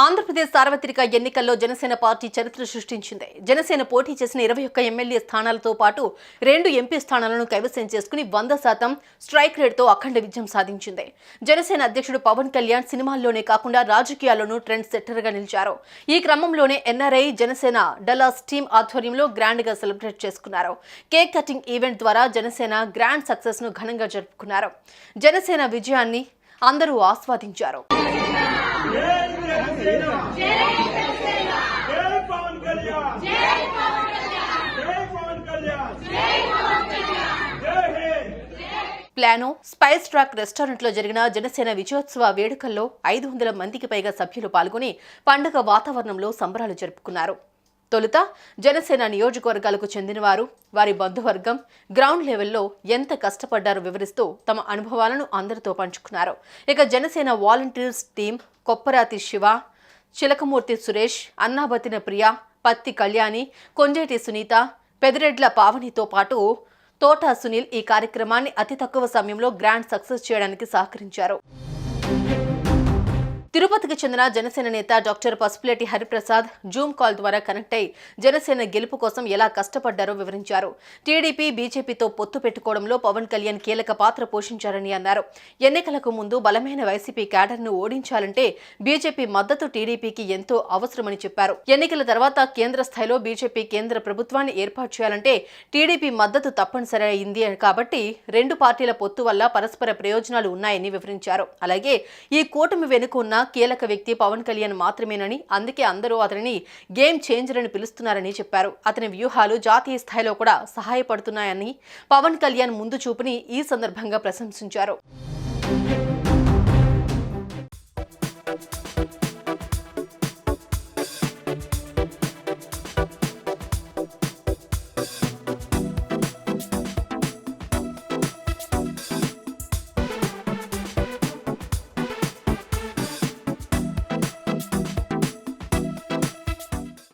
ఆంధ్రప్రదేశ్ సార్వత్రిక ఎన్నికల్లో జనసేన పార్టీ చరిత్ర సృష్టించింది. జనసేన పోటీ చేసిన 21 ఎమ్మెల్యే స్థానాలతో పాటు 2 ఎంపీ స్థానాలను కైవసం చేసుకుని 100% స్ట్రైక్ రేట్తో అఖండ విజయం సాధించింది. జనసేన అధ్యక్షుడు పవన్ కళ్యాణ్ సినిమాల్లోనే కాకుండా రాజకీయాల్లోనూ ట్రెండ్ సెట్టర్గా నిలిచారు. ఈ క్రమంలోనే ఎన్ఆర్ఐ జనసేన డల్లాస్ టీం ఆధ్వర్యంలో గ్రాండ్ గా సెలబ్రేట్ చేసుకున్నారు. కేక్ కటింగ్ ఈవెంట్ ద్వారా జనసేన గ్రాండ్ సక్సెస్ ను ఘనంగా జరుపుకున్నారు. జనసేన విజయాన్ని అందరూ ఆస్వాదించారు. ప్లానో స్పైస్ ట్రాక్ రెస్టారెంట్ లో జరిగిన జనసేన విజయోత్సవ వేడుకల్లో 500 మందికి పైగా సభ్యులు పాల్గొని పండుగ వాతావరణంలో సంబరాలు జరుపుకున్నారు. తొలుత జనసేన నియోజకవర్గాలకు చెందినవారు, వారి బంధువర్గం గ్రౌండ్ లెవెల్లో ఎంత కష్టపడ్డారో వివరిస్తూ తమ అనుభవాలను అందరితో పంచుకున్నారు. ఇక జనసేన వాలంటీర్స్ టీం కొప్పరాతి శివ, చిలకమూర్తి సురేష్, అన్నాబతిన ప్రియ, పత్తి కళ్యాణి, కొంజేటి సునీత, పెదిరెడ్ల పావనితో పాటు తోటా సునీల్ ఈ కార్యక్రమాన్ని అతి తక్కువ సమయంలో గ్రాండ్ సక్సెస్ చేయడానికి సహకరించారు. తిరుపతికి చెందిన జనసేన నేత doctor Pasupuleti Hariprasad Zoom call ద్వారా కనెక్ట్ అయి జనసేన గెలుపు కోసం ఎలా కష్టపడ్డారో వివరించారు. టీడీపీ బీజేపీతో పొత్తు పెట్టుకోవడంలో పవన్ కళ్యాణ్ కీలక పాత్ర పోషించారని అన్నారు. ఎన్నికలకు ముందు బలమైన వైసీపీ క్యాడర్ను ఓడించాలంటే బీజేపీ మద్దతు టీడీపీకి ఎంతో అవసరమని చెప్పారు. ఎన్నికల తర్వాత కేంద్ర స్థాయిలో బీజేపీ కేంద్ర ప్రభుత్వాన్ని ఏర్పాటు చేయాలంటే టీడీపీ మద్దతు తప్పనిసరి అయింది కాబట్టి 2 పార్టీల పొత్తు వల్ల పరస్పర ప్రయోజనాలు ఉన్నాయని వివరించారు. అలాగే ఈ కూటమి వెనుక ఉన్న కీలక వ్యక్తి పవన్ కళ్యాణ్ మాత్రమేనని, అందుకే అందరూ అతనిని గేమ్ చేంజర్ అని పిలుస్తున్నారని చెప్పారు. అతని వ్యూహాలు జాతీయ స్థాయిలో కూడా సహాయపడుతున్నాయని పవన్ కళ్యాణ్ ముందు చూపుని ఈ సందర్భంగా ప్రశంసించారు.